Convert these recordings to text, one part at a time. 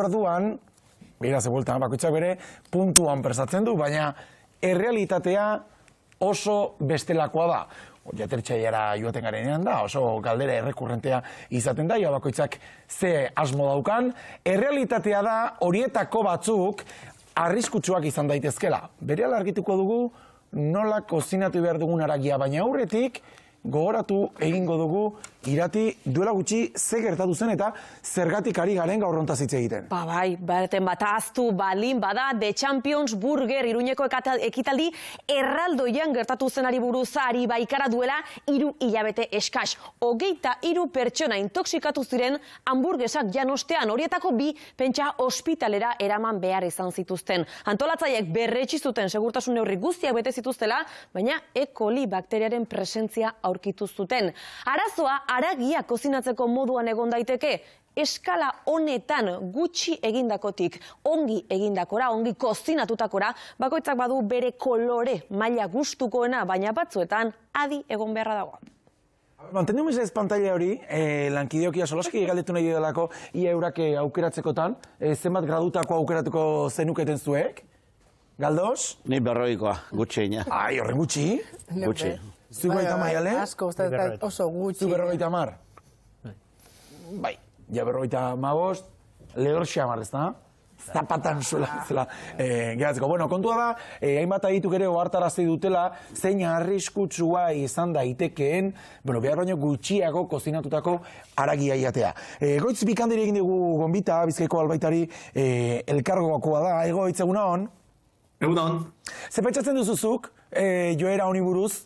orduan, beraz eboltan bakoitzak bere, puntuan prestatzen du, baina errealitatea oso bestelakoa da. Jatertxaiara joaten garenean da, oso galdera errekurrentea izaten da, bakoitzak ze asmo daukan. Errealitatea da horietako batzuk arriskutsuak izan daitezkela. Berehala argituko dugu nola kozinatu behar dugun haragia, baina aurretik gogoratu egingo dugu irati duela gutxi ze gertatu zen eta zergatik ari garen gaur hontaz hitz egiten. Bai, berten bat ahaztu balin bada The Champions Burger Iruñeko ekitaldi erraldoian gertatu zenari buruz ari baikara duela 3 hilabete eskas. 23 pertsona intoxikatu ziren hamburgesak jan ostean, horietako 2 pentsa ospitalera eraman behar izan zituzten. Antolatzaileek berretsi zuten segurtasun neurri guztiak bete zituztela, baina E. coli bakteriaren presentzia aurkitu zuten. Arazoa haragia kozinatzeko moduan egon daiteke, eskala honetan gutxi egindakotik, ongi egindakora, ongi kozinatutakora, bakoitzak badu bere kolore maila gustukoena, baina batzuetan adi egon beharra dago. Mantendu mesedez pantaila hori, lankidiokia solaski galdetu nahi delako ia eurak aukeratzekotan, zenbat gradutako aukeratuko zenuketen zuek? Galdos? Ni 40koa, gutxi ina. Ai, horren gutxi? Gutxi. Zu 50 ale? Asko, oso gutxi. Zu 50. Bai, ja 55, lehor xamar, ez da? Zapatan zela geratzeko. Bueno, kontua da, hainbat adituk ere ohartarazi dutela, zein arriskutsua izan daitekeen, behar baino gutxiago kozinatutako haragia jatea. Goitz bikandiri egin dugu gonbita, Bizkaiko albaitari elkargoakoa da, Goitz, egunon? Egunon. Ze pentsatzen duzuzuk, joera honi buruz,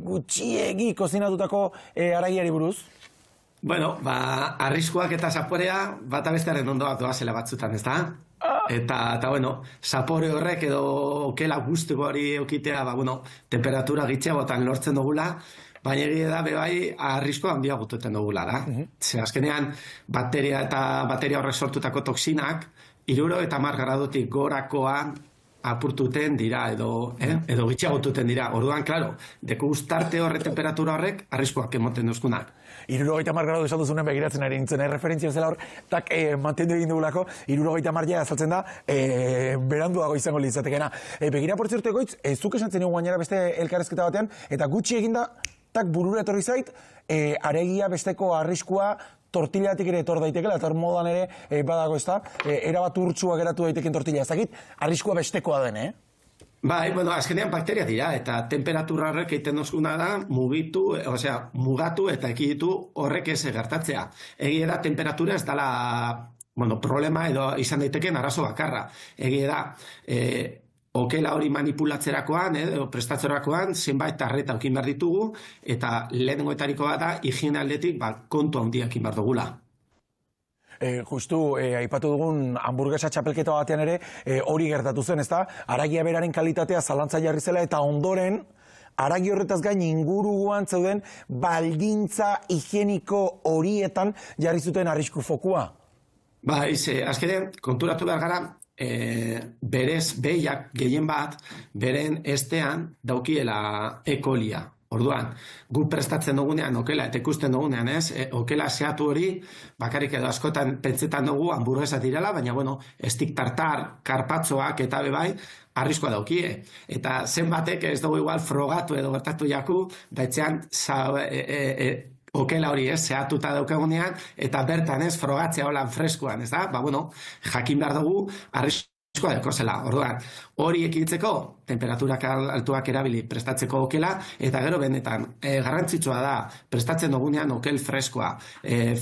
gutxiegi kozinatutako haragiari buruz? Bueno, arriskuak eta zaporea bata bestearen ondoak doazela batzutan, ez da? Eta, bueno, zapore horrek edo okela guztuko hori eukitea, temperatura gitxeagotan lortzen dugula, baina egia da, bebai, arriskoa handia gututen dugula, da? Ze azkenean, bateria horrek sortutako toksinak, 70 gradutik gorakoan apurtuten dira, edo gitxeagotuten dira. Orduan, klaro, deku guztarte horre temperatura horrek, arriskoak emoten duzkunak. 70 gradu esan duzunen begiratzen ari nintzen, referentzia zela hor, tak mantendu egin dugulako, 70 ja azaltzen da, beranduago izango litzatekena. Begira portzertu egoitz, zuk esan zen gainera beste elkarrezketa batean, eta gutxi eginda, tak burura etorri zait, aregia besteko arriskua tortillatik ere etor daitekela, eta modan ere badago ez da, erabat urtsua geratu daiteken tortilla. Ezagit, arriskua bestekoa den, Bai, azkenean bakteria dira, eta temperatura horrek egiten duzkuna da, mugatu eta ekiditu horrek ez gertatzea. Egia da, temperatura ez dela, problema edo izan daiteken arazo bakarra. Egia da, okela hori manipulatzerakoan, edo prestatzerakoan, zenbait arreta okin behar ditugu, eta lehenengoetariko da, higiene aldetik, kontu handiak egin behar dugula. Justu, aipatu dugun hamburguesa txapelketa batean ere, hori gertatu zen, ezta? Haragia beraren kalitatea zalantza jarri zela, eta ondoren, haragi horretaz gain inguruan zeuden baldintza higieniko horietan jarri zuten arrisku fokua. Azkenean, konturatu behar gara, berez behiak gehien bat, beren estean daukiela E. colia. Orduan, gu prestatzen dugunean okela eta ikusten dugunean, okela zehatu hori, bakarik edo askotan pentsetan dugu hamburguesa direla, baina, estik tartar, karpatzoak eta bebai, arriskoa daukie. Eta zenbatek ez dugu igual frogatu edo gertatu jaku, baitzean okela hori zehatuta daukagunean, eta bertan frogatzea holan freskoan, ez da? Jakin behar dugu, arriskoa deko zela. Orduan, hori ekiditzeko, temperaturak altuak erabili prestatzeko okela, eta gero benetan, garrantzitsua da, prestatzen dugunean okel freskoa,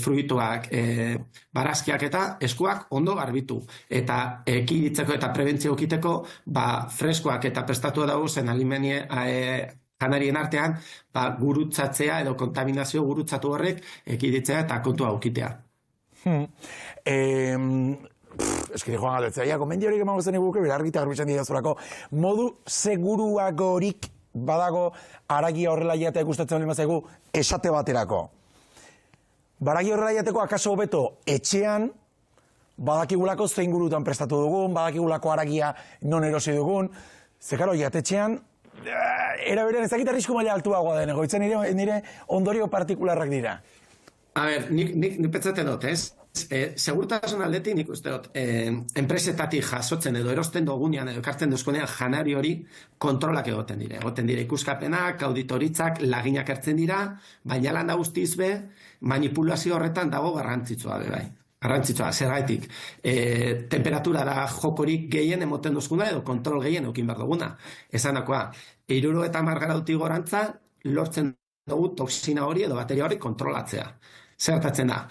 fruituak, barazkiak eta eskuak ondo garbitu. Eta ekiditzeko eta prebentzio okiteko, freskoak eta prestatua dugu zen alimenie janarien artean, gurutzatzea edo kontaminazio gurutzatu horrek ekiditzea eta kontua okitea. Eskide joan galdetzea, gomendio horiek emango zen eguke, belargita garbitzen didazurako, modu seguruagorik badago haragia horrela jatea gustatzen bali mazaigu esate baterako. Haragia horrela jateko akaso hobeto etxean, badakigulako zein gurutan prestatu dugun, badakigulako haragia non erosi dugun, zekaro jatetxean, era berean ezakit arrisku maila altuagoa den, egoitzen nire ondorio partikularrak dira. A ber, nik pentsatzen dut, segurtasun aldetik nik uste dut, enpresetatik jasotzen edo erosten dugunean edo ekartzen duzkonean janari hori kontrolak egoten dira. Egoten dira ikuskapenak, auditoritzak, laginak hartzen dira, baina landa guztiz be, manipulazio horretan dago garrantzitsua be bai. Garrantzitsua, zergaitik. Temperatura da jokorik gehien emoten duzkuna edo kontrol gehien eukin behar duguna. Esanakoa, 70 gradutik gorantza lortzen dugu toksina hori edo bateria hori kontrolatzea. Zertatzen da,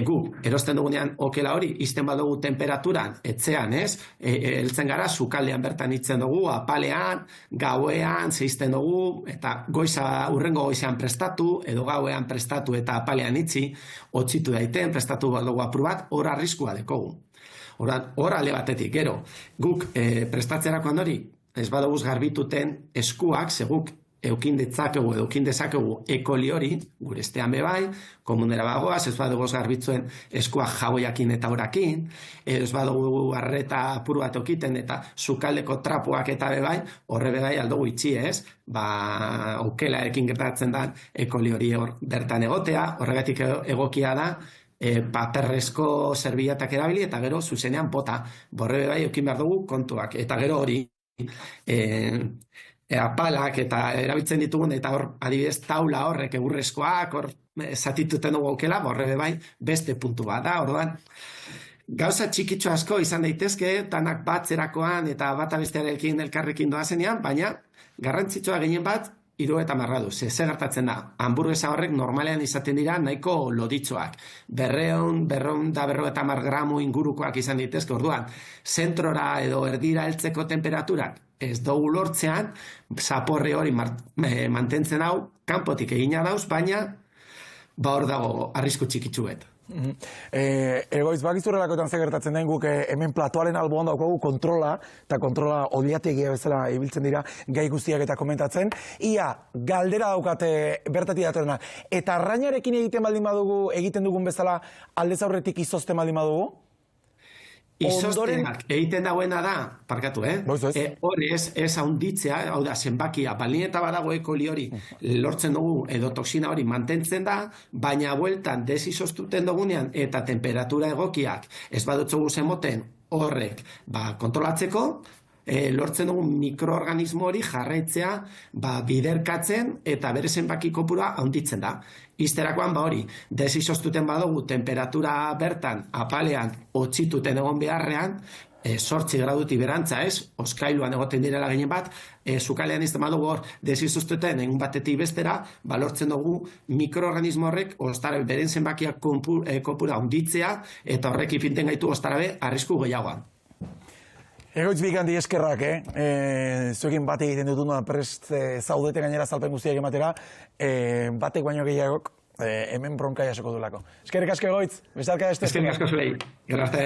guk erosten dugunean okela hori, izten badugu temperaturan, etzean, ez? Heltzen gara, sukaldean bertan itzen dugu, apalean, gauean, zeizten dugu, eta urrengo goizean prestatu, edo gauean prestatu eta apalean itzi, otzitu daiten, prestatu badugu apur bat, hor arriskua dekogu. Hor ale batetik, gero, guk prestatzerakoan hori, ez baduguz garbituten eskuak, seguk eukin dezakegu ekoli hori, gure estean bebai, komunera bagoaz, ez badugu garbitzuen eskua jaboiakin eta orakin, ez badugu arreta apur bat okiten eta sukaldeko trapuak eta bebai, horre bebai aldugu itxi ez, aukela ekin gertatzen da ekoli hori bertan egotea, horregatik egokia da, paperrezko zerbilatak erabili eta gero zuzenean bota, borre bebai eukin behar dugu kontuak, eta gero hori, apalak eta erabiltzen ditugun, eta hor, adibidez, taula horrek egurrezkoak, hor, zatituten dugu aukela, borre bai, beste puntu bat da, orduan, gauza txikitxo asko izan daitezke, tanak batzerakoan eta bata bestearekin elkarrekin doazenean, baina garrantzitsua gehien bat, 70 gradu, ze gertatzen da, hamburguesa horrek normalean izaten dira nahiko loditzoak, 200 gramu ingurukoak izan daitezke, orduan, zentrora edo erdira heltzeko temperaturak, ez dugu lortzean, zaporre hori mantentzen hau, kanpotik egina dauz, baina hor dago arrisku txikitsuet. Egoiz, bakizurrelakoetan ze gertatzen den guk hemen platoaren alboan daukagu kontrola, eta kontrola odiategia bezala ibiltzen dira gai guztiak eta komentatzen. Ia, galdera daukate bertatik datorena. Eta arrainarekin egiten dugun bezala aldez aurretik izozten baldin badugu? Izozteak egiten dagoena da, parkatu, hor ez haunditzea, hau da, zenbakia, balin eta badago ekoli hori lortzen dugu edo toksina hori mantentzen da, baina bueltan desizostuten dugunean eta temperatura egokiak ez badutzugu zemoten horrek kontrolatzeko, lortzen dugu mikroorganismo hori jarraitzea biderkatzen eta bere zenbaki kopurua haunditzen da. Izterakoan hori, desizostuten badugu temperatura bertan, apalean, otzituten egon beharrean, 8 gradutik berantza ez, oskailuan egoten direla gehien bat, sukalean izten badugu hor desizostuten egun batetik bestera, lortzen dugu mikroorganismo horrek beren zenbakiak kopura haunditzea eta horrek ipinten gaitu ostarabe arrisku gehiagoan. Egoitz bigandi eskerrak, zuekin bate egiten dutuna prest zaudete gainera zalpen guztiak ematera, batek baino gehiagok hemen bronka jasoko duelako. Eskerrik asko egoitz, bezalka este. Eskerrik asko zuei, gero arte.